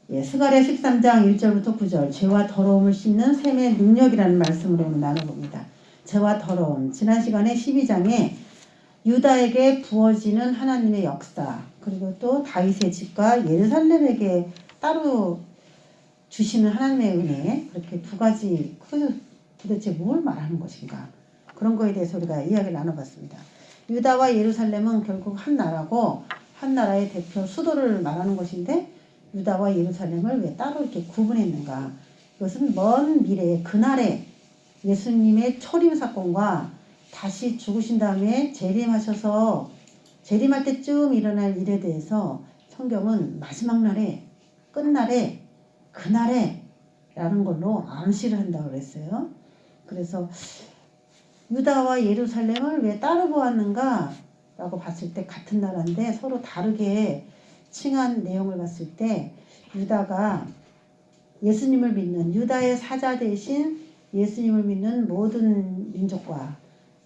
예, 스가랴 13장 1절부터 9절 죄와 더러움을 씻는 셈의 능력이라는 말씀으로 오늘 나눠봅니다. 죄와 더러움. 지난 시간에 12장에 유다에게 부어지는 하나님의 역사, 그리고 또 다윗의 집과 예루살렘에게 따로 주시는 하나님의 은혜, 그렇게 두 가지, 도대체 뭘 말하는 것인가, 그런 거에 대해서 우리가 이야기를 나눠봤습니다. 유다와 예루살렘은 결국 한 나라고 한 나라의 대표 수도를 말하는 것인데, 유다와 예루살렘을 왜 따로 이렇게 구분했는가? 이것은 먼 미래에 그날에 예수님의 초림 사건과 다시 죽으신 다음에 재림하셔서 재림할 때쯤 일어날 일에 대해서 성경은 마지막 날에, 끝날에, 그날에 라는 걸로 암시를 한다고 그랬어요. 그래서 유다와 예루살렘을 왜 따로 보았는가 라고 봤을 때 같은 나라인데 서로 다르게 칭한 내용을 봤을 때, 유다가 예수님을 믿는, 유다의 사자 대신 예수님을 믿는 모든 민족과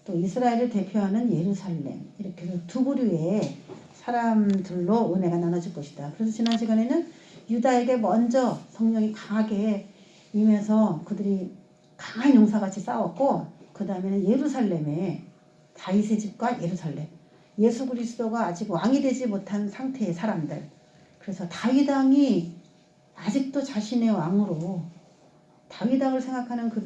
또 이스라엘을 대표하는 예루살렘, 이렇게 두 부류의 사람들로 은혜가 나눠질 것이다. 그래서 지난 시간에는 유다에게 먼저 성령이 강하게 임해서 그들이 강한 용사같이 싸웠고, 그 다음에는 예루살렘에 다윗의 집과 예루살렘, 예수 그리스도가 아직 왕이 되지 못한 상태의 사람들, 그래서 다윗 왕이 아직도 자신의 왕으로 다윗 왕을 생각하는 그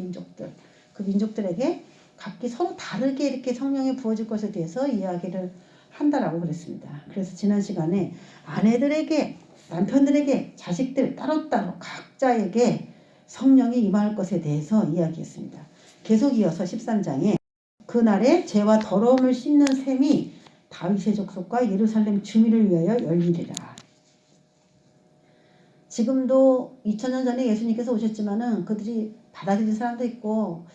민족들에게 각기 서로 다르게 이렇게 성령이 부어질 것에 대해서 이야기를 한다라고 그랬습니다. 그래서 지난 시간에 아내들에게, 남편들에게, 자식들 따로따로 각자에게 성령이 임할 것에 대해서 이야기했습니다. 계속 이어서 13장에 그날에 죄와 더러움을 씻는 셈이 다윗의 족속과 예루살렘 주민을 위하여 열리리라. 지금도 2000년 전에 예수님께서 오셨지만은 그들이 받아들인 사람도 있고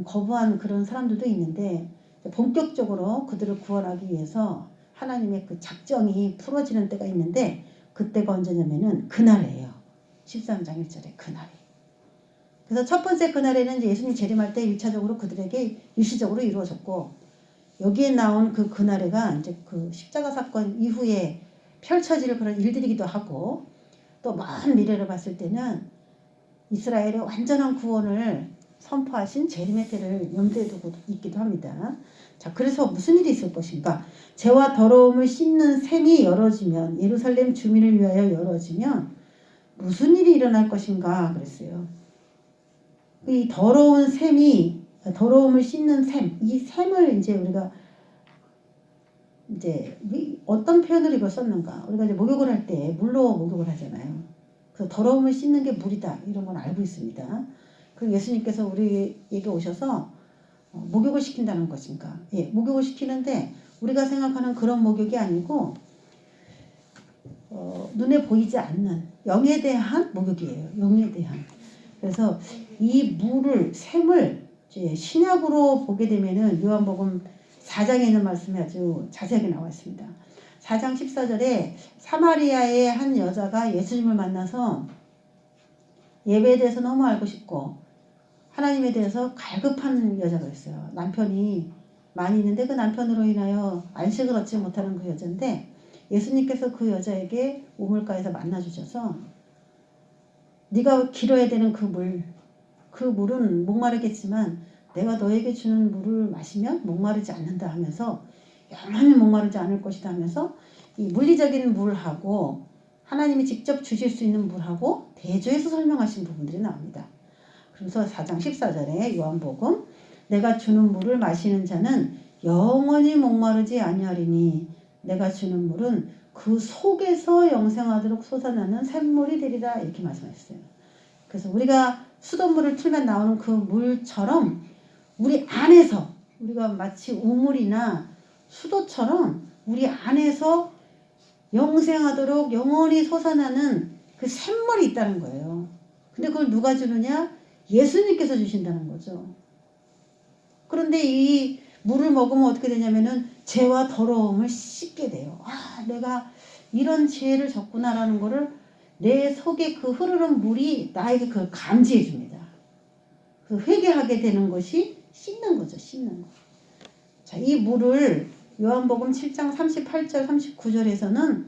거부한 그런 사람들도 있는데, 본격적으로 그들을 구원하기 위해서 하나님의 그 작정이 풀어지는 때가 있는데, 그때가 언제냐면은 그날이에요. 13장 1절에 그날이. 그래서 첫 번째 그날에는 이제 예수님 재림할 때 1차적으로 그들에게 일시적으로 이루어졌고, 여기에 나온 그 그날에가 이제 그 십자가 사건 이후에 펼쳐질 그런 일들이기도 하고, 또 먼 미래를 봤을 때는 이스라엘의 완전한 구원을 선포하신 재림의 때를 염두에 두고 있기도 합니다. 자, 그래서 무슨 일이 있을 것인가? 죄와 더러움을 씻는 셈이 열어지면, 예루살렘 주민을 위하여 열어지면 무슨 일이 일어날 것인가 그랬어요. 이 더러운 셈이, 더러움을 씻는 셈, 이 셈을 이제 우리가 이제 어떤 표현을 이걸 썼는가? 우리가 이제 목욕을 할 때 물로 목욕을 하잖아요. 그래서 더러움을 씻는 게 물이다, 이런 건 알고 있습니다. 그리고 예수님께서 우리에게 오셔서 목욕을 시킨다는 것인가? 예, 목욕을 시키는데 우리가 생각하는 그런 목욕이 아니고 눈에 보이지 않는 영에 대한 목욕이에요. 영에 대한. 그래서 이 물을, 샘을 이제 신약으로 보게 되면은 요한복음 4장에 있는 말씀이 아주 자세하게 나와 있습니다. 4장 14절에 사마리아의 한 여자가 예수님을 만나서 예배에 대해서 너무 알고 싶고 하나님에 대해서 갈급한 여자가 있어요. 남편이 많이 있는데 그 남편으로 인하여 안식을 얻지 못하는 그 여자인데, 예수님께서 그 여자에게 우물가에서 만나주셔서 네가 길어야 되는 그 물은 목마르겠지만 내가 너에게 주는 물을 마시면 목마르지 않는다 하면서, 영원히 목마르지 않을 것이다 하면서, 이 물리적인 물하고 하나님이 직접 주실 수 있는 물하고 대조해서 설명하신 부분들이 나옵니다. 그래서 4장 14절에 요한복음, 내가 주는 물을 마시는 자는 영원히 목마르지 아니하리니 내가 주는 물은 그 속에서 영생하도록 솟아나는 샘물이 되리라, 이렇게 말씀하셨어요. 그래서 우리가 수돗물을 틀면 나오는 그 물처럼 우리 안에서, 우리가 마치 우물이나 수도처럼 우리 안에서 영생하도록 영원히 솟아나는 그 샘물이 있다는 거예요. 근데 그걸 누가 주느냐? 예수님께서 주신다는 거죠. 그런데 이 물을 먹으면 어떻게 되냐면은 죄와 더러움을 씻게 돼요. 아, 내가 이런 죄를 졌구나라는 거를 내 속에 그 흐르는 물이 나에게 그걸 감지해 줍니다. 그 회개하게 되는 것이 씻는 거죠. 씻는 거. 자, 이 물을 요한복음 7장 38절 39절에서는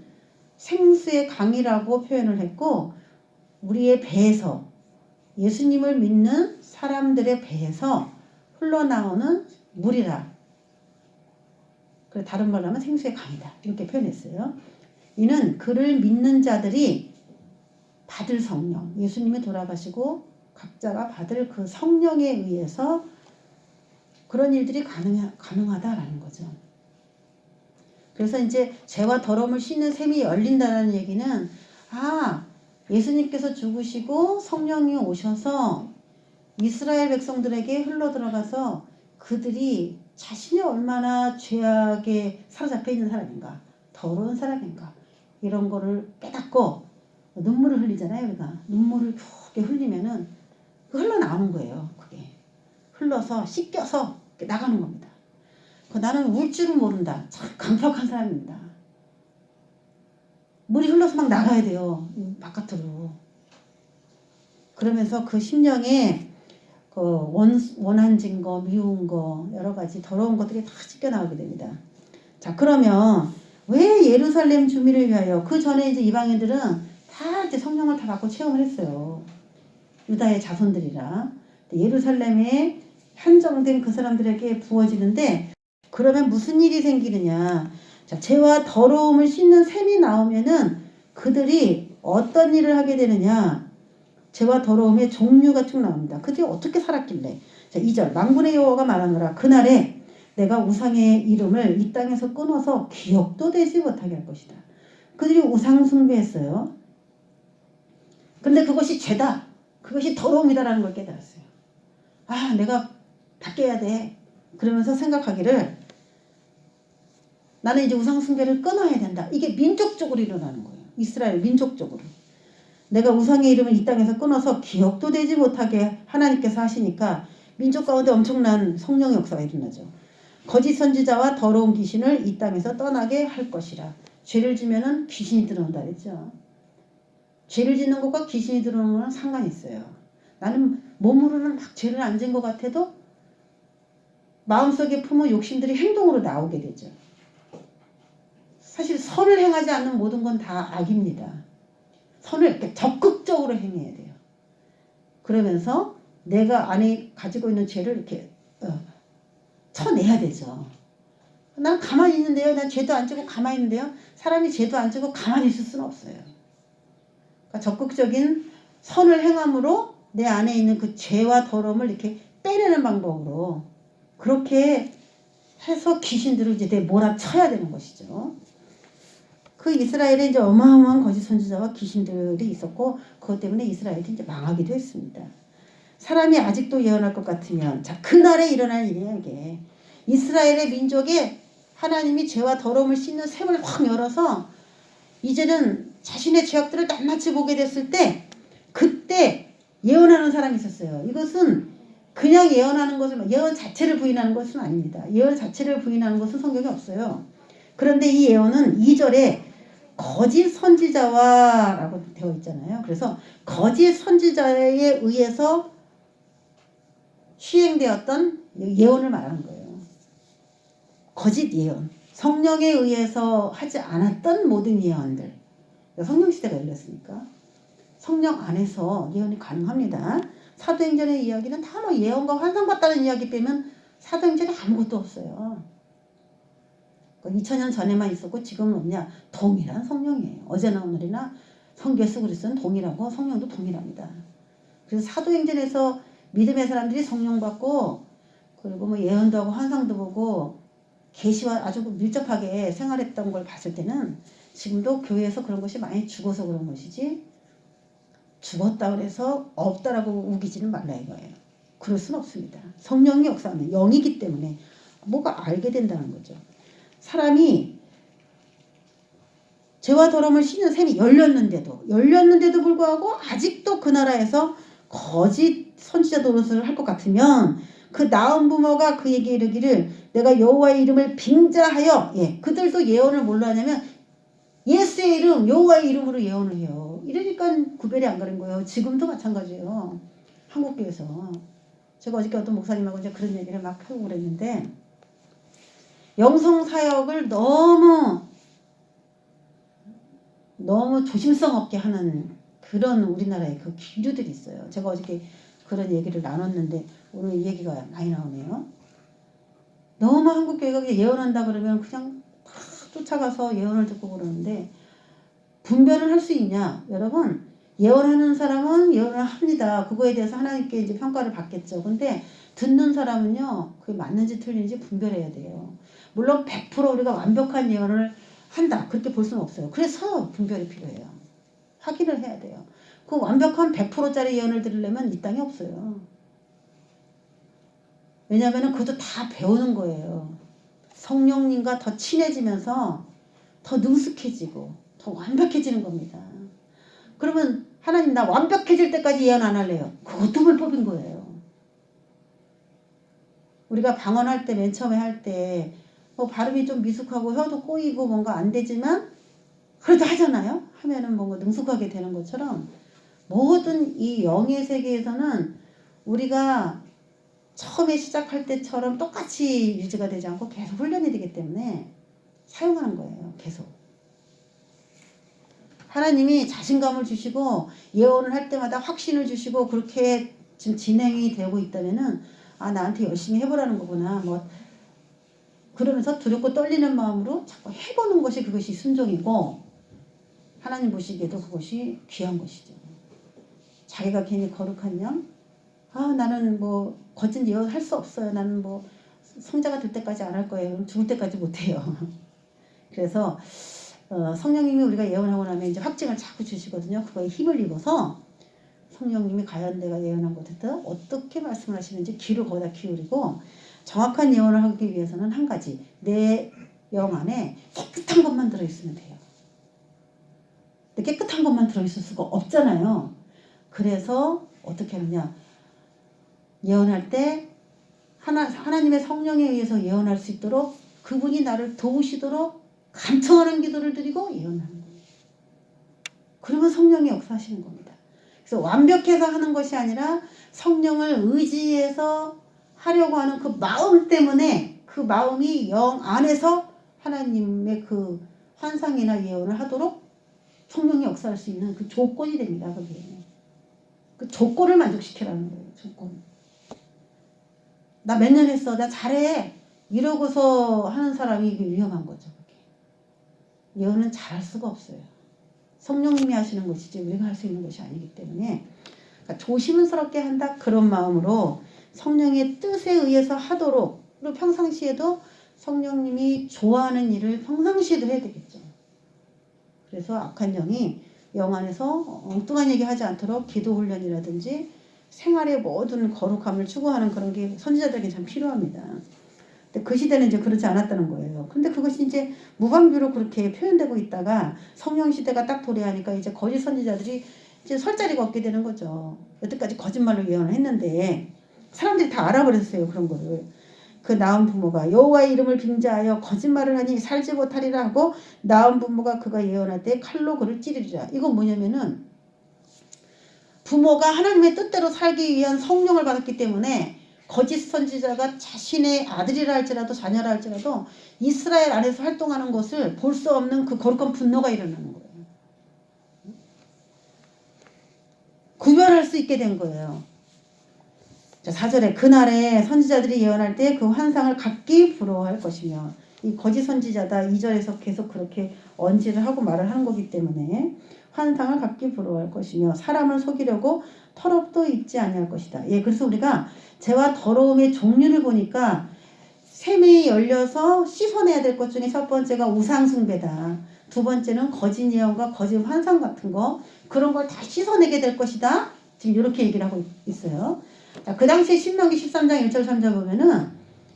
생수의 강이라고 표현을 했고 우리의 배에서 예수님을 믿는 사람들의 배에서 흘러나오는 물이라. 그래 다른 말로 하면 생수의 강이다. 이렇게 표현했어요. 이는 그를 믿는 자들이 받을 성령, 예수님이 돌아가시고 각자가 받을 그 성령에 의해서 그런 일들이 가능하다라는 거죠. 그래서 이제 죄와 더러움을 씻는 샘이 열린다는 얘기는 예수님께서 죽으시고 성령이 오셔서 이스라엘 백성들에게 흘러들어가서 그들이 자신이 얼마나 죄악에 사로잡혀 있는 사람인가, 더러운 사람인가 이런 거를 깨닫고 눈물을 흘리잖아요. 우리가 눈물을 푹게 흘리면은 흘러나오는 거예요. 그게 흘러서 씻겨서 나가는 겁니다. 나는 울 줄은 모른다. 참 강팍한 사람입니다. 물이 흘러서 막 나가야 돼요. 바깥으로. 그러면서 그 심령에 그 원한진 거, 미운 거, 여러 가지 더러운 것들이 다 씻겨 나오게 됩니다. 자, 그러면 왜 예루살렘 주민을 위하여 그 전에 이제 이방인들은 다 이제 성령을 다 받고 체험을 했어요. 유다의 자손들이라. 예루살렘에 한정된 그 사람들에게 부어지는데 그러면 무슨 일이 생기느냐. 자, 죄와 더러움을 씻는 샘이 나오면은 그들이 어떤 일을 하게 되느냐. 죄와 더러움의 종류가 쭉 나옵니다. 그들이 어떻게 살았길래. 자, 2절 만군의 여호와가 말하노라. 그날에 내가 우상의 이름을 이 땅에서 끊어서 기억도 되지 못하게 할 것이다. 그들이 우상 숭배했어요. 근데 그것이 죄다. 그것이 더러움이다라는 걸 깨달았어요. 내가 바뀌어야 돼. 그러면서 생각하기를 나는 이제 우상 숭배를 끊어야 된다. 이게 민족적으로 일어나는 거예요. 이스라엘 민족적으로. 내가 우상의 이름을 이 땅에서 끊어서 기억도 되지 못하게 하나님께서 하시니까 민족 가운데 엄청난 성령의 역사가 일어나죠. 거짓 선지자와 더러운 귀신을 이 땅에서 떠나게 할 것이라. 죄를 지면은 귀신이 들어온다 그랬죠. 죄를 짓는 것과 귀신이 들어오는 거는 상관이 있어요. 나는 몸으로는 막 죄를 안 지은 것 같아도 마음속에 품은 욕심들이 행동으로 나오게 되죠. 사실 선을 행하지 않는 모든 건 다 악입니다. 선을 이렇게 적극적으로 행해야 돼요. 그러면서 내가 안에 가지고 있는 죄를 이렇게 쳐내야 되죠. 난 가만히 있는데요. 난 죄도 안 지고 가만히 있는데요. 사람이 죄도 안 지고 가만히 있을 수는 없어요. 그러니까 적극적인 선을 행함으로 내 안에 있는 그 죄와 더러움을 이렇게 빼내는 방법으로 그렇게 해서 귀신들을 이제 몰아쳐야 되는 것이죠. 그 이스라엘에 이제 어마어마한 거짓 선지자와 귀신들이 있었고 그것 때문에 이스라엘이 이제 망하기도 했습니다. 사람이 아직도 예언할 것 같으면 자 그날에 일어날 일이에요. 이게 이스라엘의 민족에 하나님이 죄와 더러움을 씻는 샘을 확 열어서 이제는 자신의 죄악들을 낱낱이 보게 됐을 때 그때 예언하는 사람이 있었어요. 이것은 그냥 예언하는 것을 예언 자체를 부인하는 것은 아닙니다. 예언 자체를 부인하는 것은 성경에 없어요. 그런데 이 예언은 2절에 거짓 선지자와 라고 되어 있잖아요. 그래서 거짓 선지자에 의해서 시행되었던 예언을 말하는 거예요. 거짓 예언. 성령에 의해서 하지 않았던 모든 예언들. 성령 시대가 열렸으니까 성령 안에서 예언이 가능합니다. 사도행전의 이야기는 다 예언과 환상 봤다는 이야기 빼면 사도행전에 아무것도 없어요. 2000년 전에만 있었고 지금은 없냐? 동일한 성령이에요. 어제나 오늘이나 성경에서 그리스도는 동일하고 성령도 동일합니다. 그래서 사도행전에서 믿음의 사람들이 성령 받고 그리고 예언도 하고 환상도 보고 계시와 아주 밀접하게 생활했던 걸 봤을 때는 지금도 교회에서 그런 것이 많이 죽어서 그런 것이지 죽었다 그래서 없다라고 우기지는 말라 이거예요. 그럴 수는 없습니다. 성령의 역사는 영이기 때문에 뭐가 알게 된다는 거죠. 사람이 죄와 더러움을 씻는 샘이 열렸는데도 불구하고 아직도 그 나라에서 거짓 선지자 노릇을 할 것 같으면 그 나은 부모가 그에게 이르기를 내가 여호와의 이름을 빙자하여 그들도 예언을 뭘로 하냐면 예수의 이름 여호와의 이름으로 예언을 해요. 이러니까 구별이 안 가는 거예요. 지금도 마찬가지예요. 한국교회에서 제가 어저께 어떤 목사님하고 이제 그런 얘기를 막 하고 그랬는데 영성사역을 너무 너무 조심성 없게 하는 그런 우리나라의 그 기류들이 있어요. 제가 어저께 그런 얘기를 나눴는데 오늘 이 얘기가 많이 나오네요. 너무 한국교회가 예언한다 그러면 그냥 다 쫓아가서 예언을 듣고 그러는데 분별을 할 수 있냐? 여러분, 예언하는 사람은 예언을 합니다. 그거에 대해서 하나님께 이제 평가를 받겠죠. 근데 듣는 사람은요, 그게 맞는지 틀린지 분별해야 돼요. 물론 100% 우리가 완벽한 예언을 한다. 그렇게 볼 수는 없어요. 그래서 분별이 필요해요. 확인을 해야 돼요. 그 완벽한 100%짜리 예언을 들으려면 이 땅에 없어요. 왜냐하면 그것도 다 배우는 거예요. 성령님과 더 친해지면서 더 능숙해지고 더 완벽해지는 겁니다. 그러면 하나님 나 완벽해질 때까지 예언 안 할래요. 그것도 불법인 거예요. 우리가 방언할 때 맨 처음에 할 때 발음이 좀 미숙하고 혀도 꼬이고 뭔가 안 되지만 그래도 하잖아요. 하면은 뭔가 능숙하게 되는 것처럼 모든 이 영의 세계에서는 우리가 처음에 시작할 때처럼 똑같이 유지가 되지 않고 계속 훈련이 되기 때문에 사용하는 거예요. 계속. 하나님이 자신감을 주시고 예언을 할 때마다 확신을 주시고 그렇게 지금 진행이 되고 있다면은 아 나한테 열심히 해보라는 거구나 뭐 그러면서 두렵고 떨리는 마음으로 자꾸 해보는 것이 그것이 순종이고 하나님 보시기에도 그것이 귀한 것이죠. 자기가 괜히 거룩한 영 나는 뭐 거짓 예언 할 수 없어요. 나는 뭐 성자가 될 때까지 안 할 거예요. 죽을 때까지 못해요. 그래서 성령님이 우리가 예언하고 나면 이제 확증을 자꾸 주시거든요. 그거에 힘을 입어서 성령님이 과연 내가 예언한 거 듣다 어떻게 말씀을 하시는지 귀를 거기다 기울이고 정확한 예언을 하기 위해서는 한 가지 내 영 안에 깨끗한 것만 들어있으면 돼요. 근데 깨끗한 것만 들어있을 수가 없잖아요. 그래서 어떻게 하느냐 예언할 때 하나님의 성령에 의해서 예언할 수 있도록 그분이 나를 도우시도록 간청하는 기도를 드리고 예언하는 거예요. 그러면 성령이 역사하시는 겁니다. 그래서 완벽해서 하는 것이 아니라 성령을 의지해서 하려고 하는 그 마음 때문에 그 마음이 영 안에서 하나님의 그 환상이나 예언을 하도록 성령이 역사할 수 있는 그 조건이 됩니다. 그게. 그 조건을 만족시키라는 거예요. 조건. 나 몇 년 했어. 나 잘해. 이러고서 하는 사람이 이게 위험한 거죠. 그게. 예언은 잘할 수가 없어요. 성령님이 하시는 것이지 우리가 할 수 있는 것이 아니기 때문에 그러니까 조심스럽게 한다. 그런 마음으로 성령의 뜻에 의해서 하도록 그리고 평상시에도 성령님이 좋아하는 일을 평상시에도 해야 되겠죠. 그래서 악한 영이 영 안에서 엉뚱한 얘기 하지 않도록 기도 훈련이라든지 생활의 모든 거룩함을 추구하는 그런 게 선지자들에게 참 필요합니다. 근데 그 시대는 이제 그렇지 않았다는 거예요. 근데 그것이 이제 무방비로 그렇게 표현되고 있다가 성령 시대가 딱 도래하니까 이제 거짓 선지자들이 이제 설 자리가 없게 되는 거죠. 여태까지 거짓말로 예언을 했는데 사람들이 다 알아버렸어요. 그런 거를. 그 낳은 부모가 여호와의 이름을 빙자하여 거짓말을 하니 살지 못하리라 하고 낳은 부모가 그가 예언할 때 칼로 그를 찌르리라. 이건 뭐냐면은 부모가 하나님의 뜻대로 살기 위한 성령을 받았기 때문에 거짓 선지자가 자신의 아들이라 할지라도 자녀라 할지라도 이스라엘 안에서 활동하는 것을 볼 수 없는 그 거룩한 분노가 일어나는 거예요. 구별할 수 있게 된 거예요. 자, 4절에 그날에 선지자들이 예언할 때 그 환상을 각기 부러워할 것이며 이 거짓 선지자다 2절에서 계속 그렇게 언지를 하고 말을 하는 거기 때문에 환상을 각기 부러워할 것이며 사람을 속이려고 털업도 입지 아니할 것이다. 예, 그래서 우리가 죄와 더러움의 종류를 보니까 셈이 열려서 씻어내야 될 것 중에 첫 번째가 우상 숭배다. 두 번째는 거짓 예언과 거짓 환상 같은 거 그런 걸 다 씻어내게 될 것이다. 지금 이렇게 얘기를 하고 있어요. 자, 그 당시에 신명기 13장 1절 3절 보면은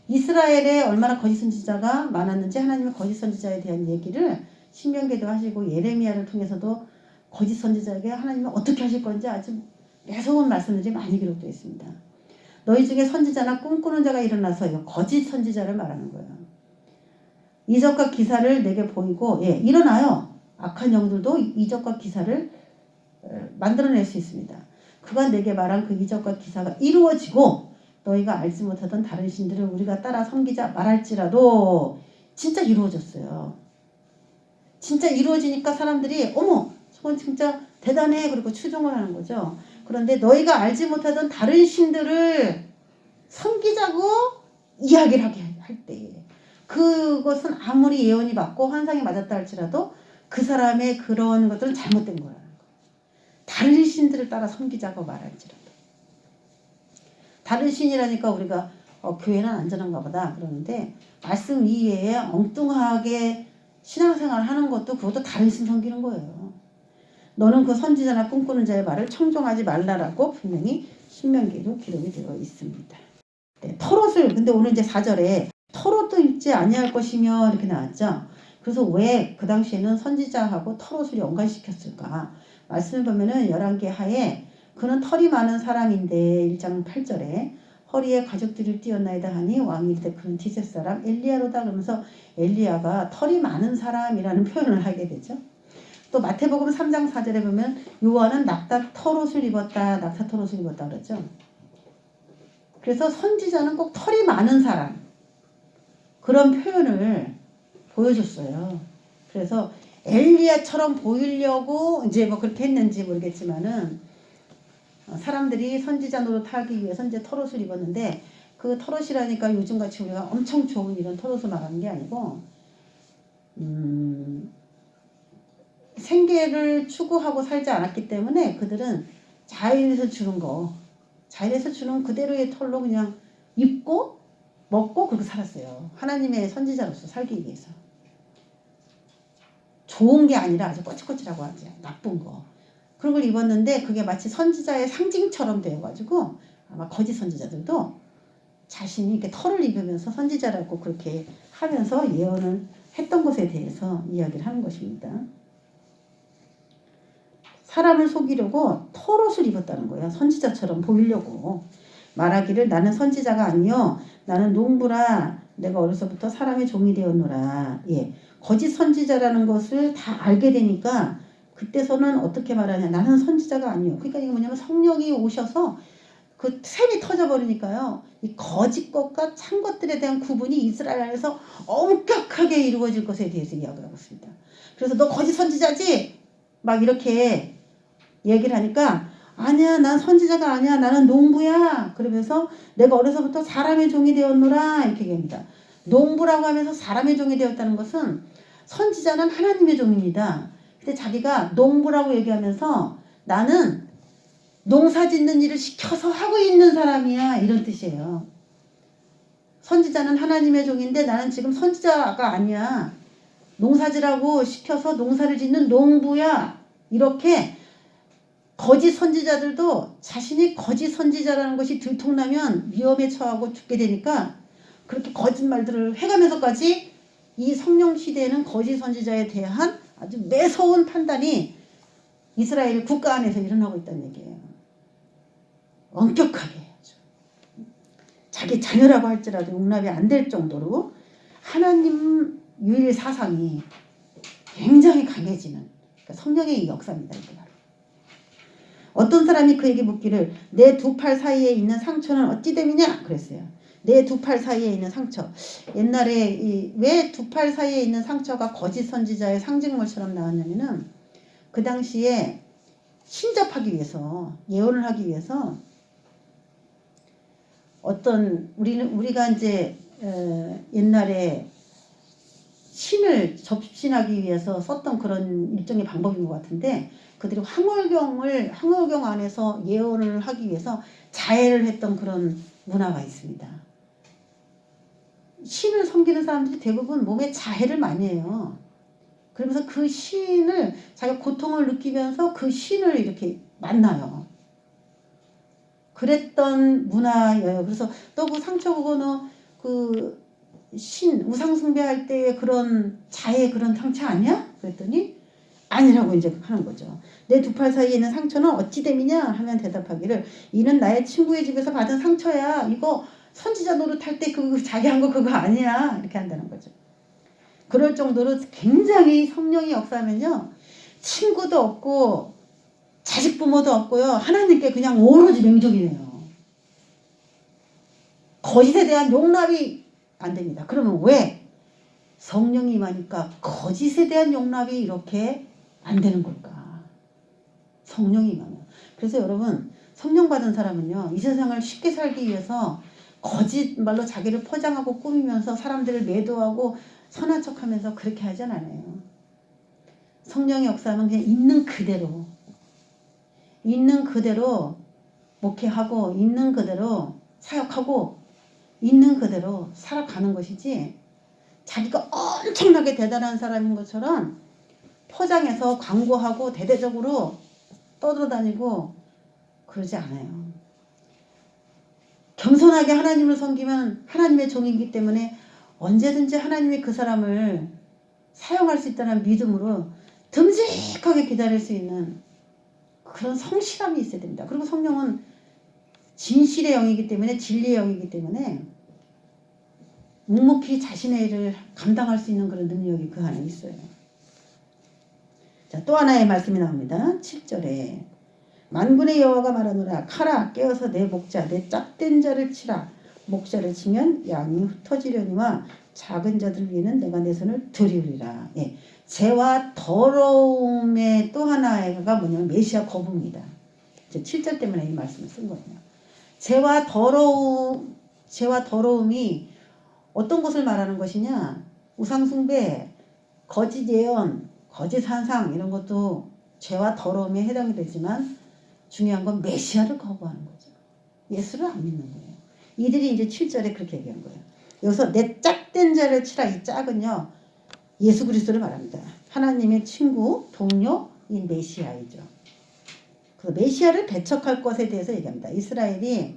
이스라엘에 얼마나 거짓 선지자가 많았는지 하나님의 거짓 선지자에 대한 얘기를 신명기도 하시고 예레미야를 통해서도 거짓 선지자에게 하나님은 어떻게 하실 건지 아주 매서운 말씀들이 많이 기록되어 있습니다. 너희 중에 선지자나 꿈꾸는 자가 일어나서 거짓 선지자를 말하는 거예요. 이적과 기사를 내게 보이고 일어나요. 악한 영들도 이적과 기사를 만들어낼 수 있습니다. 그가 내게 말한 그 이적과 기사가 이루어지고 너희가 알지 못하던 다른 신들을 우리가 따라 섬기자 말할지라도 진짜 이루어졌어요. 진짜 이루어지니까 사람들이 어머 저건 진짜 대단해 그리고 추종을 하는 거죠. 그런데 너희가 알지 못하던 다른 신들을 섬기자고 이야기를 하게 할 때 그것은 아무리 예언이 맞고 환상이 맞았다 할지라도 그 사람의 그런 것들은 잘못된 거라는 거예요. 다른 신들을 따라 섬기자고 말할지라도. 다른 신이라니까 우리가 교회는 안전한가 보다 그러는데 말씀 이외에 엉뚱하게 신앙생활 하는 것도 그것도 다른 신 섬기는 거예요. 너는 그 선지자나 꿈꾸는 자의 말을 청종하지 말라라고 분명히 신명기에도 기록이 되어 있습니다. 네, 털옷을 근데 오늘 이제 4절에 털옷도 입지 아니할 것이며 이렇게 나왔죠. 그래서 왜 그 당시에는 선지자하고 털옷을 연관시켰을까? 말씀을 보면은 11개 하에 그는 털이 많은 사람인데 1장 8절에 허리에 가죽들을 띄었나이다 하니 왕이 이르되 그는 디셋 사람 엘리야로다 그러면서 엘리야가 털이 많은 사람이라는 표현을 하게 되죠. 또 마태복음 3장 4절에 보면 요한은 낙타 털옷을 입었다 낙타 털옷을 입었다 그랬죠. 그래서 선지자는 꼭 털이 많은 사람 그런 표현을 보여줬어요. 그래서 엘리야처럼 보이려고 이제 뭐 그렇게 했는지 모르겠지만은 사람들이 선지자 노릇하기 위해서 이제 털옷을 입었는데 그 털옷이라니까 요즘같이 우리가 엄청 좋은 이런 털옷을 말하는 게 아니고 생계를 추구하고 살지 않았기 때문에 그들은 자연에서 주는 거 자연에서 주는 그대로의 털로 그냥 입고 먹고 그렇게 살았어요. 하나님의 선지자로서 살기 위해서. 좋은 게 아니라 아주 꼬치꼬치라고 하지 나쁜 거. 그런 걸 입었는데 그게 마치 선지자의 상징처럼 되어가지고 아마 거짓 선지자들도 자신이 이렇게 털을 입으면서 선지자라고 그렇게 하면서 예언을 했던 것에 대해서 이야기를 하는 것입니다. 사람을 속이려고 털옷을 입었다는 거예요. 선지자처럼 보이려고. 말하기를 나는 선지자가 아니요 나는 농부라 내가 어려서부터 사람의 종이 되었노라. 예, 거짓 선지자라는 것을 다 알게 되니까 그때서는 어떻게 말하냐 나는 선지자가 아니요. 그러니까 이게 뭐냐면 성령이 오셔서 그 샘이 터져버리니까요. 이 거짓 것과 참 것들에 대한 구분이 이스라엘에서 엄격하게 이루어질 것에 대해서 이야기를 하고 있습니다. 그래서 너 거짓 선지자지? 막 이렇게 얘기를 하니까 아니야 난 선지자가 아니야 나는 농부야 그러면서 내가 어려서부터 사람의 종이 되었노라 이렇게 얘기합니다. 농부라고 하면서 사람의 종이 되었다는 것은 선지자는 하나님의 종입니다. 근데 자기가 농부라고 얘기하면서 나는 농사 짓는 일을 시켜서 하고 있는 사람이야 이런 뜻이에요. 선지자는 하나님의 종인데 나는 지금 선지자가 아니야 농사지라고 시켜서 농사를 짓는 농부야 이렇게 거짓 선지자들도 자신이 거짓 선지자라는 것이 들통나면 위험에 처하고 죽게 되니까 그렇게 거짓말들을 해가면서까지 이 성령 시대에는 거짓 선지자에 대한 아주 매서운 판단이 이스라엘 국가 안에서 일어나고 있다는 얘기예요. 엄격하게 해야죠. 자기 자녀라고 할지라도 용납이 안 될 정도로 하나님 유일 사상이 굉장히 강해지는 그러니까 성령의 역사입니다. 이게 바로. 어떤 사람이 그에게 묻기를 내 두 팔 사이에 있는 상처는 어찌 됨이냐 그랬어요. 내 두 팔 사이에 있는 상처. 옛날에 왜 두 팔 사이에 있는 상처가 거짓 선지자의 상징물처럼 나왔냐면은 그 당시에 신접하기 위해서 예언을 하기 위해서 어떤 우리가 이제 옛날에 신을 접신하기 위해서 썼던 그런 일종의 방법인 것 같은데 그들이 황홀경 안에서 예언을 하기 위해서 자해를 했던 그런 문화가 있습니다. 신을 섬기는 사람들이 대부분 몸에 자해를 많이 해요. 그러면서 그 신을 자기가 고통을 느끼면서 그 신을 이렇게 만나요. 그랬던 문화예요. 그래서 너 그 상처 그거는 그 신 우상 숭배할 때 그런 자해 그런 상처 아니야? 그랬더니 아니라고 이제 하는 거죠. 내 두 팔 사이에 있는 상처는 어찌 됨이냐 하면 대답하기를 이는 나의 친구의 집에서 받은 상처야. 이거 선지자 노릇할 때 그 자기 한 거 그거 아니야. 이렇게 한다는 거죠. 그럴 정도로 굉장히 성령이 역사하면요. 친구도 없고 자식 부모도 없고요. 하나님께 그냥 오로지 맹족이네요. 거짓에 대한 용납이 안 됩니다. 그러면 왜? 성령이 임하니까 거짓에 대한 용납이 이렇게 안 되는 걸까? 성령이 임하면. 그래서 여러분, 성령 받은 사람은요, 이 세상을 쉽게 살기 위해서 거짓말로 자기를 포장하고 꾸미면서 사람들을 매도하고 선한 척하면서 그렇게 하진 않아요. 성령의 역사는 그냥 있는 그대로 목회하고 있는 그대로 사역하고 있는 그대로 살아가는 것이지, 자기가 엄청나게 대단한 사람인 것처럼 포장해서 광고하고 대대적으로 떠돌아다니고 그러지 않아요. 겸손하게 하나님을 섬기면 하나님의 종이기 때문에 언제든지 하나님이 그 사람을 사용할 수 있다는 믿음으로 듬직하게 기다릴 수 있는 그런 성실함이 있어야 됩니다. 그리고 성령은 진실의 영이기 때문에, 진리의 영이기 때문에 묵묵히 자신의 일을 감당할 수 있는 그런 능력이 그 안에 있어요. 자, 또 하나의 말씀이 나옵니다. 7절에 만군의 여호와가 말하노라. 카라 깨어서 내 목자 내 짝된 자를 치라. 목자를 치면 양이 흩어지려니와 작은 자들 위에는 내가 내 손을 들이우리라. 예. 죄와 더러움의 또 하나가 뭐냐면 메시아 거부입니다. 7절 때문에 이 말씀을 쓴 거예요. 죄와 더러움이 어떤 것을 말하는 것이냐? 우상숭배, 거짓 예언, 거짓 산상 이런 것도 죄와 더러움에 해당이 되지만 중요한 건 메시아를 거부하는 거죠. 예수를 안 믿는 거예요. 이들이 이제 7절에 그렇게 얘기한 거예요. 여기서 내 짝된 자를 치라. 이 짝은요, 예수 그리스도를 말합니다. 하나님의 친구, 동료인 메시아이죠. 그 메시아를 배척할 것에 대해서 얘기합니다. 이스라엘이,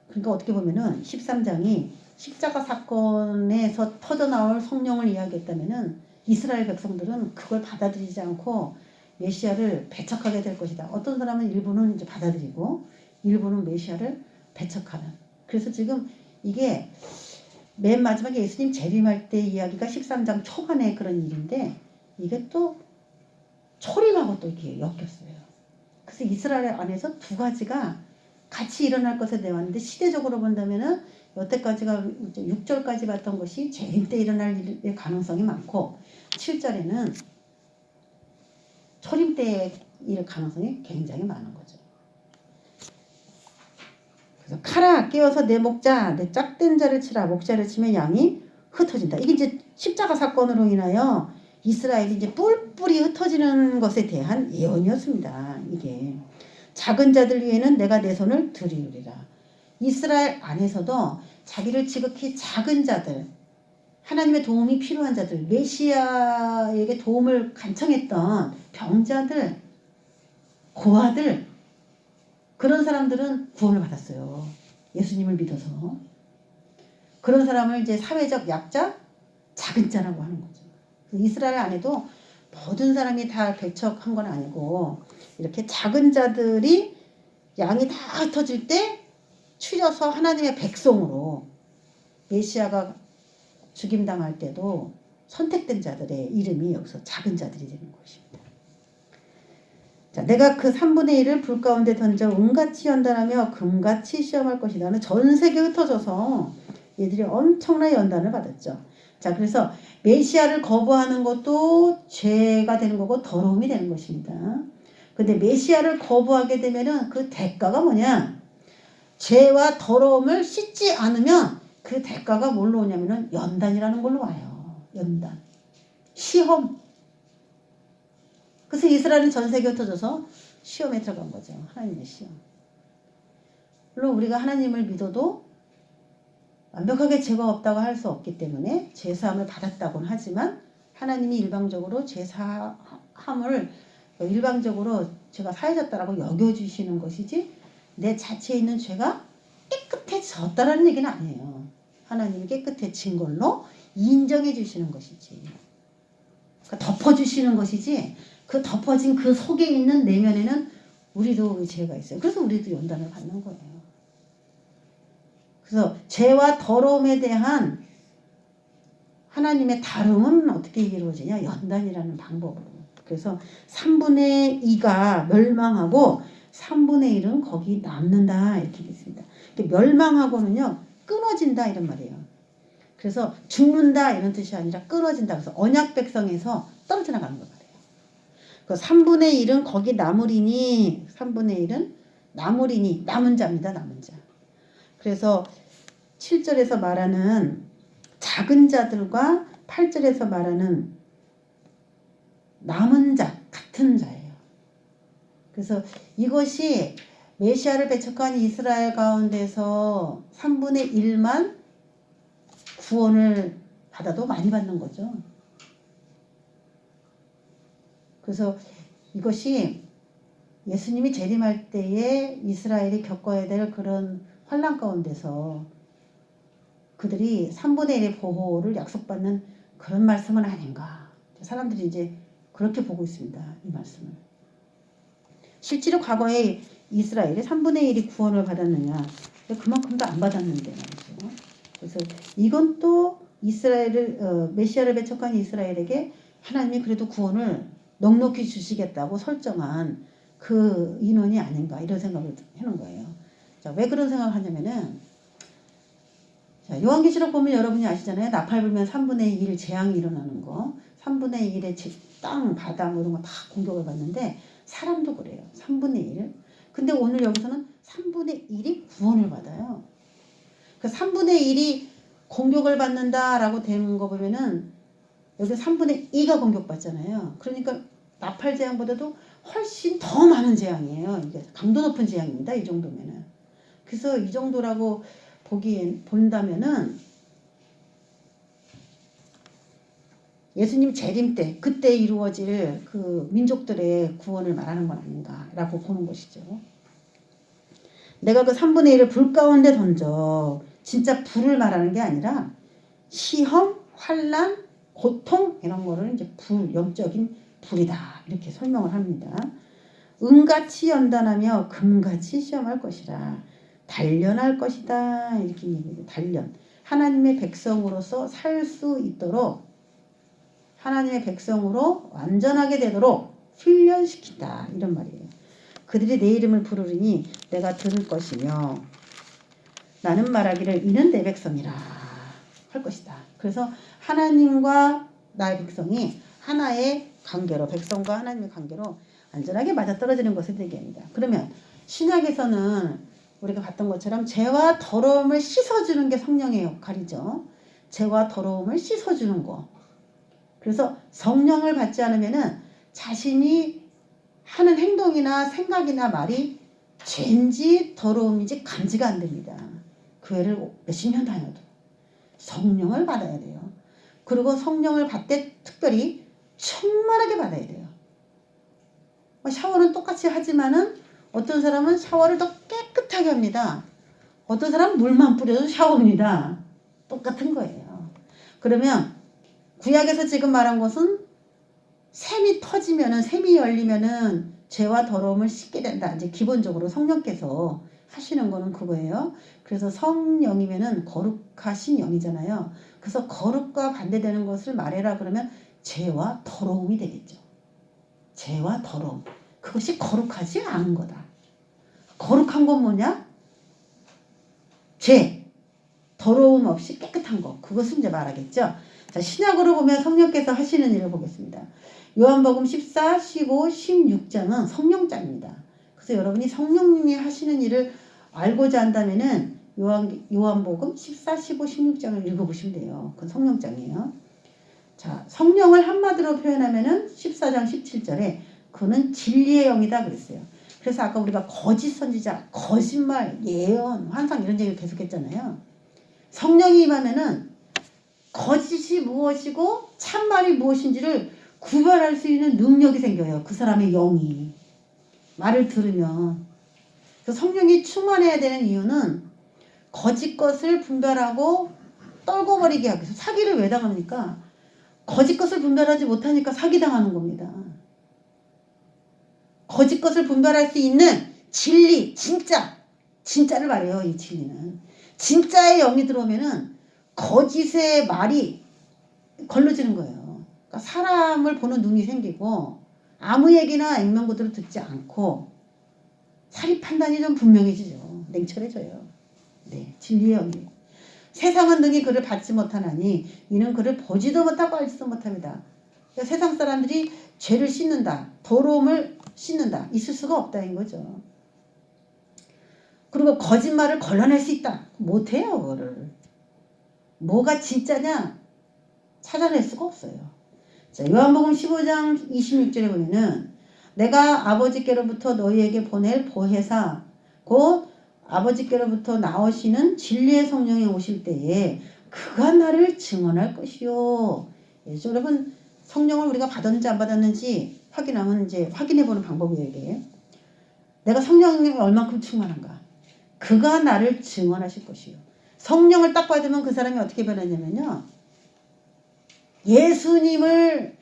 그러니까 어떻게 보면은 13장이 십자가 사건에서 터져나올 성령을 이야기했다면은 이스라엘 백성들은 그걸 받아들이지 않고 메시아를 배척하게 될 것이다. 어떤 사람은 일부는 이제 받아들이고 일부는 메시아를 배척하는. 그래서 지금 이게 맨 마지막에 예수님 재림할 때 이야기가 13장 초반에 그런 일인데 이게 또 초림하고 또 이렇게 엮였어요. 그래서 이스라엘 안에서 두 가지가 같이 일어날 것에 대했는데 시대적으로 본다면은 여태까지가 6절까지 봤던 것이 재림 때 일어날 일의 가능성이 많고 7절에는 초림 때의 일 가능성이 굉장히 많은 거죠. 그래서 카라 깨어서 내 목자 내 짝된 자를 치라. 목자를 치면 양이 흩어진다. 이게 이제 십자가 사건으로 인하여 이스라엘이 이제 뿔뿔이 흩어지는 것에 대한 예언이었습니다. 이게 작은 자들 위에는 내가 내 손을 들이우리라. 이스라엘 안에서도 자기를 지극히 작은 자들, 하나님의 도움이 필요한 자들, 메시아에게 도움을 간청했던 병자들, 고아들, 그런 사람들은 구원을 받았어요. 예수님을 믿어서. 그런 사람을 이제 사회적 약자, 작은 자라고 하는 거죠. 이스라엘 안에도 모든 사람이 다 배척한 건 아니고 이렇게 작은 자들이 양이 다 흩어질 때 추려서 하나님의 백성으로 메시아가 죽임당할 때도 선택된 자들의 이름이 여기서 작은 자들이 되는 것입니다. 자, 내가 그 3분의 1을 불 가운데 던져 은같이 연단하며 금같이 시험할 것이다는 전 세계에 흩어져서 얘들이 엄청난 연단을 받았죠. 자, 그래서 메시아를 거부하는 것도 죄가 되는 거고 더러움이 되는 것입니다. 근데 메시아를 거부하게 되면은 그 대가가 뭐냐? 죄와 더러움을 씻지 않으면 그 대가가 뭘로 오냐면은 연단이라는 걸로 와요. 연단. 시험. 그래서 이스라엘은 전 세계에 흩어져서 시험에 들어간 거죠. 하나님의 시험. 물론 우리가 하나님을 믿어도 완벽하게 죄가 없다고 할 수 없기 때문에 죄사함을 받았다고는 하지만 하나님이 일방적으로 죄사함을 일방적으로 죄가 사해졌다라고 여겨주시는 것이지 내 자체에 있는 죄가 깨끗해졌다라는 얘기는 아니에요. 하나님이 깨끗해진 걸로 인정해 주시는 것이지. 그러니까 덮어주시는 것이지 그 덮어진 그 속에 있는 내면에는 우리도 죄가 있어요. 그래서 우리도 연단을 받는 거예요. 그래서 죄와 더러움에 대한 하나님의 다름은 어떻게 이루어지냐? 연단이라는 방법으로. 그래서 3분의 2가 멸망하고 3분의 1은 거기 남는다 이렇게 됐습니다. 멸망하고는요 끊어진다 이런 말이에요. 그래서 죽는다 이런 뜻이 아니라 끊어진다. 그래서 언약 백성에서 떨어져 나가는 거 말이에요. 그 3분의 1은 거기 남으리니 3분의 1은 남으리니 남은 자입니다. 남은 자. 그래서 7절에서 말하는 작은 자들과 8절에서 말하는 남은 자 같은 자예요. 그래서 이것이 메시아를 배척한 이스라엘 가운데서 3분의 1만 구원을 받아도 많이 받는 거죠. 그래서 이것이 예수님이 재림할 때에 이스라엘이 겪어야 될 그런 환난 가운데서 그들이 3분의 1의 보호를 약속받는 그런 말씀은 아닌가. 사람들이 이제 그렇게 보고 있습니다. 이 말씀을. 실제로 과거에 이스라엘이 3분의 1이 구원을 받았느냐. 그만큼도 안 받았는데 말이죠. 그래서 이건 또 이스라엘을 메시아를 배척한 이스라엘에게 하나님이 그래도 구원을 넉넉히 주시겠다고 설정한 그 인원이 아닌가 이런 생각을 해놓은 거예요. 자, 왜 그런 생각을 하냐면은 자, 요한계시록 보면 여러분이 아시잖아요. 나팔 불면 3분의 1 재앙이 일어나는 거. 3분의 1의 땅, 바다 뭐 이런 거 다 공격을 받는데 사람도 그래요. 3분의 1. 근데 오늘 여기서는 3분의 1이 구원을 받아요. 그 3분의 1이 공격을 받는다라고 되는 거 보면은 여기 3분의 2가 공격받잖아요. 그러니까 나팔 재앙보다도 훨씬 더 많은 재앙이에요. 이게 강도 높은 재앙입니다. 이 정도면은. 그래서 이 정도라고 본다면은 예수님 재림 때 그때 이루어질 그 민족들의 구원을 말하는 건 아닌가라고 보는 것이죠. 내가 그 3분의 1을 불 가운데 던져 진짜 불을 말하는 게 아니라 시험, 환난, 고통 이런 거를 이제 영적인 불이다 이렇게 설명을 합니다. 은같이 연단하며 금같이 시험할 것이라 단련할 것이다 이렇게 얘기해요. 단련. 하나님의 백성으로서 살 수 있도록 하나님의 백성으로 완전하게 되도록 훈련시킨다 이런 말이에요. 그들이 내 이름을 부르리니 내가 들을 것이며 나는 말하기를 이는 내 백성이라 할 것이다. 그래서 하나님과 나의 백성이 하나의 관계로 백성과 하나님의 관계로 안전하게 맞아떨어지는 것을 얘기합니다. 그러면 신약에서는 우리가 봤던 것처럼 죄와 더러움을 씻어주는 게 성령의 역할이죠. 죄와 더러움을 씻어주는 거. 그래서 성령을 받지 않으면은 자신이 하는 행동이나 생각이나 말이 죄인지 더러움인지 감지가 안 됩니다. 교회를 몇십 년 다녀도 성령을 받아야 돼요. 그리고 성령을 받되 특별히 충만하게 받아야 돼요. 샤워는 똑같이 하지만은 어떤 사람은 샤워를 더 깨끗하게 합니다. 어떤 사람은 물만 뿌려도 샤워입니다. 똑같은 거예요. 그러면 구약에서 지금 말한 것은 샘이 터지면은 샘이 열리면은 죄와 더러움을 씻게 된다. 이제 기본적으로 성령께서 하시는 거는 그거예요. 그래서 성령이면은 거룩하신 영이잖아요. 그래서 거룩과 반대되는 것을 말해라 그러면 죄와 더러움이 되겠죠. 죄와 더러움. 그것이 거룩하지 않은 거다. 거룩한 건 뭐냐? 죄. 더러움 없이 깨끗한 거. 그것을 이제 말하겠죠. 자, 신약으로 보면 성령께서 하시는 일을 보겠습니다. 요한복음 14, 15, 16장은 성령장입니다. 그래서 여러분이 성령님이 하시는 일을 알고자 한다면은 요한복음 14, 15, 16장을 읽어보시면 돼요. 그건 성령장이에요. 자, 성령을 한마디로 표현하면은 14장 17절에 그는 진리의 영이다 그랬어요. 그래서 아까 우리가 거짓 선지자, 거짓말, 예언, 환상 이런 얘기를 계속했잖아요. 성령이 임하면은 거짓이 무엇이고 참말이 무엇인지를 구별할 수 있는 능력이 생겨요. 그 사람의 영이. 말을 들으면. 그래서 성령이 충만해야 되는 이유는 거짓 것을 분별하고 떨궈버리게 하기 위해서. 사기를 왜 당합니까? 거짓 것을 분별하지 못하니까 사기당하는 겁니다. 거짓 것을 분별할 수 있는 진리, 진짜를 말해요. 이 진리는. 진짜의 영이 들어오면은 거짓의 말이 걸러지는 거예요. 그러니까 사람을 보는 눈이 생기고 아무 얘기나 액면고대로 듣지 않고 사리 판단이 좀 분명해지죠. 냉철해져요. 네, 진리의 영이. 세상은 능히 그를 받지 못하나니 이는 그를 보지도 못하고 알지도 못합니다. 그러니까 세상 사람들이 죄를 씻는다, 더러움을 씻는다, 있을 수가 없다는 거죠. 그리고 거짓말을 걸러낼 수 있다, 못해요. 그거를 뭐가 진짜냐 찾아낼 수가 없어요. 자, 요한복음 15장 26절에 보면은 내가 아버지께로부터 너희에게 보낼 보혜사 곧 아버지께로부터 나오시는 진리의 성령이 오실 때에 그가 나를 증언할 것이요. 예, 여러분 성령을 우리가 받았는지 안 받았는지 확인하면 이제 확인해보는 방법이에요. 이게. 내가 성령이 얼만큼 충만한가. 그가 나를 증언하실 것이요. 성령을 딱 받으면 그 사람이 어떻게 변하냐면요. 예수님을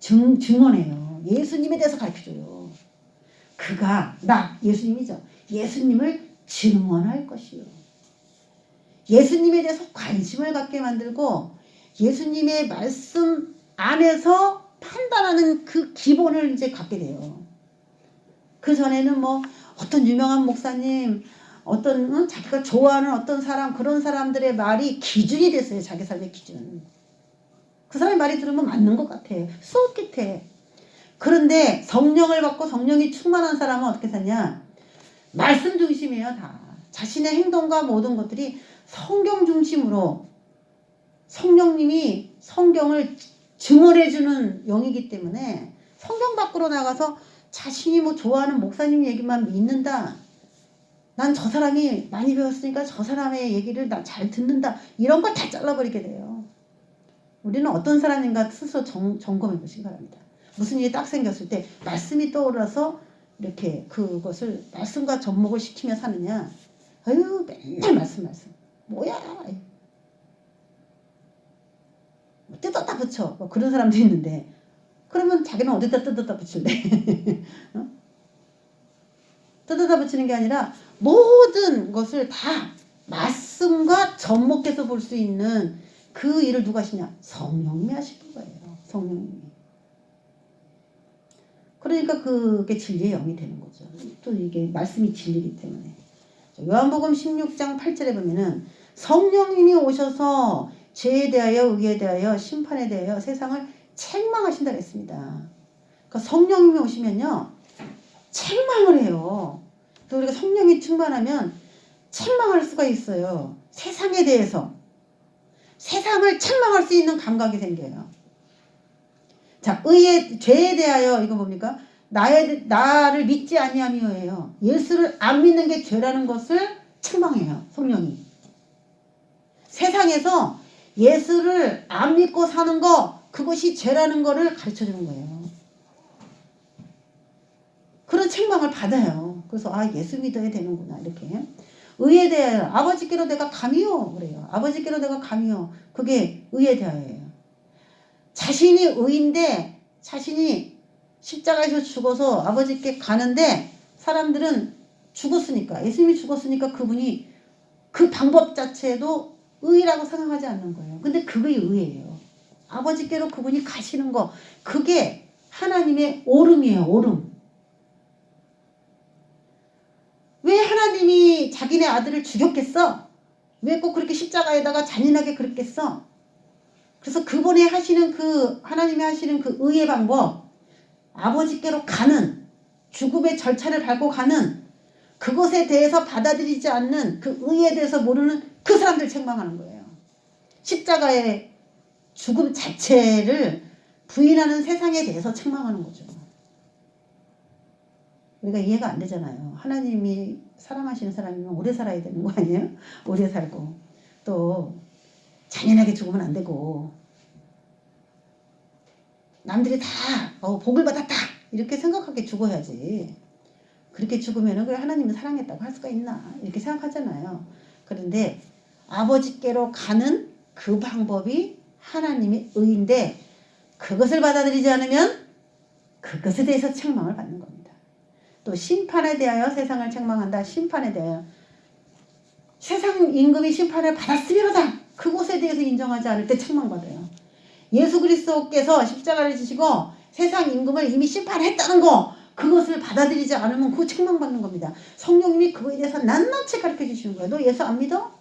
증언해요. 예수님에 대해서 가르쳐줘요. 그가 나 예수님이죠. 예수님을 증언할 것이요. 예수님에 대해서 관심을 갖게 만들고 예수님의 말씀 안에서 판단하는 그 기본을 이제 갖게 돼요. 그 전에는 뭐 어떤 유명한 목사님, 어떤 자기가 좋아하는 어떤 사람, 그런 사람들의 말이 기준이 됐어요. 자기 삶의 기준. 그 사람의 말이 들으면 맞는 것 같아. 수없겠대. 그런데 성령을 받고 성령이 충만한 사람은 어떻게 사냐? 말씀 중심이에요. 다. 자신의 행동과 모든 것들이 성경 중심으로 성령님이 성경을 증언해주는 영이기 때문에 성경 밖으로 나가서 자신이 뭐 좋아하는 목사님 얘기만 믿는다. 난 저 사람이 많이 배웠으니까 저 사람의 얘기를 나 잘 듣는다. 이런 걸 다 잘라버리게 돼요. 우리는 어떤 사람인가 스스로 점검해 보시기 바랍니다. 무슨 일이 딱 생겼을 때 말씀이 떠올라서 이렇게 그것을 말씀과 접목을 시키며 사느냐. 아유 맨날 말씀. 뭐야. 뜯었다 붙여. 뭐 그런 사람도 있는데 그러면 자기는 어디다 뜯었다 붙일래. 어? 뜯어다 붙이는 게 아니라 모든 것을 다 말씀과 접목해서 볼 수 있는 그 일을 누가 하시냐? 성령님이 하시는 거예요. 성령님이. 그러니까 그게 진리의 영이 되는 거죠. 또 이게 말씀이 진리이기 때문에. 요한복음 16장 8절에 보면은 성령님이 오셔서 죄에 대하여 의에 대하여 심판에 대하여 세상을 책망하신다 그랬습니다. 그러니까 성령님이 오시면요. 책망을 해요. 또 우리가 성령이 충만하면 책망할 수가 있어요. 세상에 대해서. 세상을 책망할 수 있는 감각이 생겨요. 자, 죄에 대하여 이거 뭡니까? 나를 믿지 아니하며예요. 예수를 안 믿는 게 죄라는 것을 책망해요. 성령이. 세상에서 예수를 안 믿고 사는 거 그것이 죄라는 거를 가르쳐주는 거예요. 그런 책망을 받아요. 그래서 예수 믿어야 되는구나 이렇게. 의에 대하여 아버지께로 내가 감이요 그래요. 아버지께로 내가 감이요. 그게 의에 대하여예요. 자신이 의인데 자신이 십자가에서 죽어서 아버지께 가는데 사람들은 죽었으니까 예수님이 죽었으니까 그분이 그 방법 자체도 의라고 생각하지 않는 거예요. 근데 그게 의예요. 아버지께로 그분이 가시는 거 그게 하나님의 옳음이에요. 옳음. 왜 하나님이 자기네 아들을 죽였겠어? 왜 꼭 그렇게 십자가에다가 잔인하게 그랬겠어? 그래서 그분이 하시는 하나님이 하시는 그 의의 방법, 아버지께로 가는, 죽음의 절차를 밟고 가는, 그것에 대해서 받아들이지 않는 그 의에 대해서 모르는 그 사람들 책망하는 거예요. 십자가의 죽음 자체를 부인하는 세상에 대해서 책망하는 거죠. 우리가 이해가 안 되잖아요. 하나님이 사랑하시는 사람이면 오래 살아야 되는 거 아니에요? 오래 살고 또 잔인하게 죽으면 안 되고 남들이 다 복을 받았다 이렇게 생각하게 죽어야지. 그렇게 죽으면 그래 하나님은 사랑했다고 할 수가 있나 이렇게 생각하잖아요. 그런데 아버지께로 가는 그 방법이 하나님의 의인데 그것을 받아들이지 않으면 그것에 대해서 책망을 받는 겁니다. 또 심판에 대하여 세상을 책망한다. 심판에 대하여 세상 임금이 심판을 받았으리로다. 그것에 대해서 인정하지 않을 때 책망받아요. 예수 그리스도께서 십자가를 지시고 세상 임금을 이미 심판했다는 거 그것을 받아들이지 않으면 그 책망받는 겁니다. 성령님이 그거에 대해서 낱낱이 가르쳐 주시는 거예요. 너 예수 안 믿어?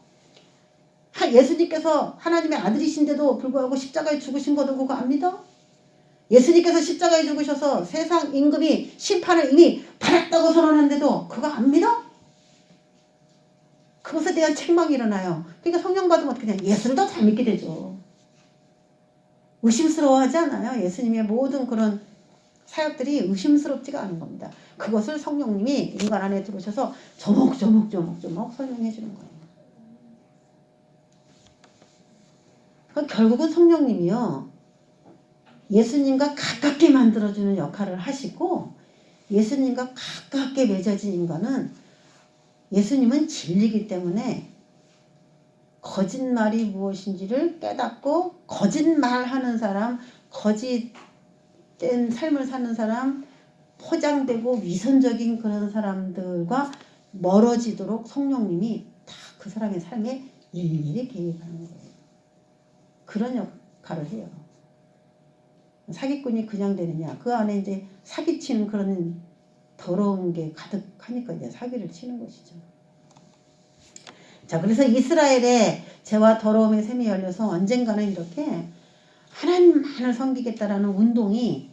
예수님께서 하나님의 아들이신데도 불구하고 십자가에 죽으신 것도 그거 안 믿어? 예수님께서 십자가에 죽으셔서 세상 임금이 심판을 이미 받았다고 선언했는데도 그거 안 믿어? 그것에 대한 책망이 일어나요. 그러니까 성령 받으면 어떻게 돼요? 예수를 더 잘 믿게 되죠. 의심스러워하지 않아요. 예수님의 모든 그런 사역들이 의심스럽지가 않은 겁니다. 그것을 성령님이 인간 안에 들어오셔서 조목조목 설명해 주는 거예요. 그러니까 결국은 성령님이요, 예수님과 가깝게 만들어주는 역할을 하시고, 예수님과 가깝게 맺어진 인간은, 예수님은 진리이기 때문에 거짓말이 무엇인지를 깨닫고, 거짓말하는 사람, 거짓된 삶을 사는 사람, 포장되고 위선적인 그런 사람들과 멀어지도록 성령님이 다 그 사람의 삶에 일일이 개입하는 거예요. 그런 역할을 해요. 사기꾼이 그냥 되느냐? 그 안에 이제 사기치는 그런 더러운 게 가득하니까 이제 사기를 치는 것이죠. 자, 그래서 이스라엘의 죄와 더러움의 샘이 열려서 언젠가는 이렇게 하나님만을 섬기겠다라는 운동이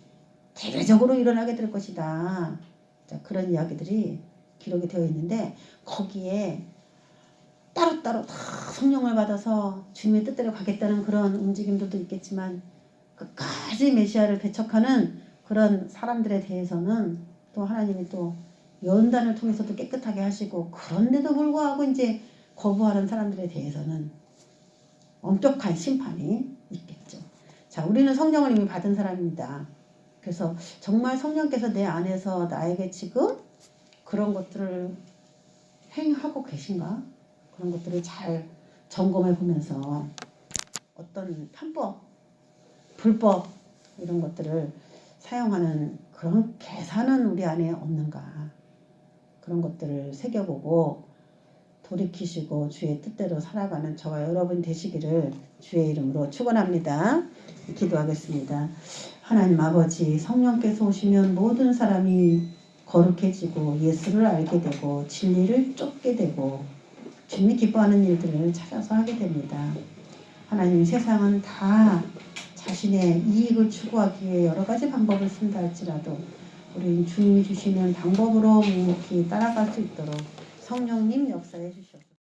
대대적으로 일어나게 될 것이다. 자, 그런 이야기들이 기록이 되어 있는데, 거기에 따로따로 다 성령을 받아서 주님의 뜻대로 가겠다는 그런 움직임들도 있겠지만, 끝까지 메시아를 배척하는 그런 사람들에 대해서는 또 하나님이 또 연단을 통해서도 깨끗하게 하시고, 그런데도 불구하고 이제 거부하는 사람들에 대해서는 엄격한 심판이 있겠죠. 자, 우리는 성령을 이미 받은 사람입니다. 그래서 정말 성령께서 내 안에서 나에게 지금 그런 것들을 행하고 계신가? 그런 것들을 잘 점검해 보면서 어떤 편법, 불법 이런 것들을 사용하는 그런 계산은 우리 안에 없는가? 그런 것들을 새겨보고 돌이키시고 주의 뜻대로 살아가는 저와 여러분 되시기를 주의 이름으로 축원합니다. 기도하겠습니다. 하나님 아버지, 성령께서 오시면 모든 사람이 거룩해지고 예수를 알게 되고 진리를 쫓게 되고 주님이 기뻐하는 일들을 찾아서 하게 됩니다. 하나님, 세상은 다 자신의 이익을 추구하기 위해 여러 가지 방법을 쓴다 할지라도 우리는 주님이 주시는 방법으로 묵묵히 따라갈 수 있도록 성령님 역사해 주시옵소서.